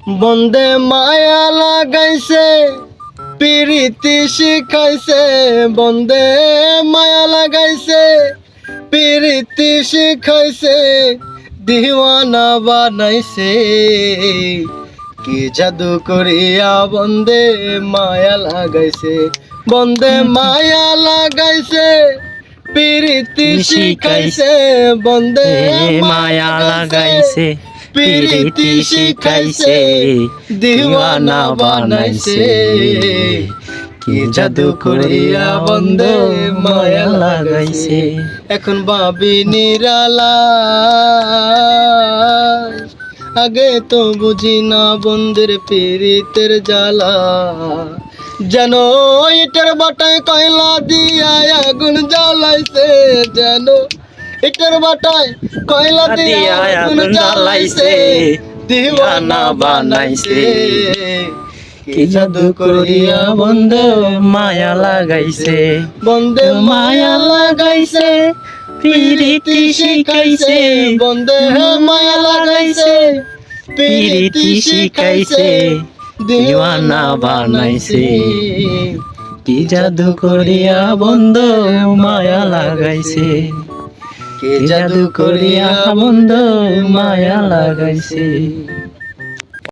বন্দে মায়া লাগাইছে প্রীতি শিখাইছে, বন্দে মায়া লাগাইছে প্রীতি শিখাইছে, দিওয়ানা বানাইছে। কি জাদু করিয়া বন্দে মায়া লাগাইছে, বন্দে মায়া লাগাইছে প্রীতি শিখাইছে, বন্দে মায়া লাগাইছে প্রীতি শিখাইছে, দিওয়ানা বানাইছে। কি জাদু করিয়া বন্দে মায়া লাগাইছে। এখন ভাবি নিরালা, আগে তো বুঝি না বন্ধের পীড়িতের জ্বালা। যেন ইটের বাটায় কয়লা দিয়া আগুন জ্বালাইছে, যেন ইটের বাটায় কয়লা দিয়া আগুন জ্বালাইছে, দিওয়ানা বানাইছে। কি জাদু করিয়া বন্দে মায়া লাগাইছে, বন্দে মায়া লাগাইছে প্রীতি শিখাইছে, বন্দে মায়া লাগাইছে প্রীতি শিখাইছে, দিওয়ানা বানাইছে। কি জাদু করিয়া বন্দে মায়া লাগাইছে, কি জাদু করিয়া বন্দে মায়া লাগাইছে।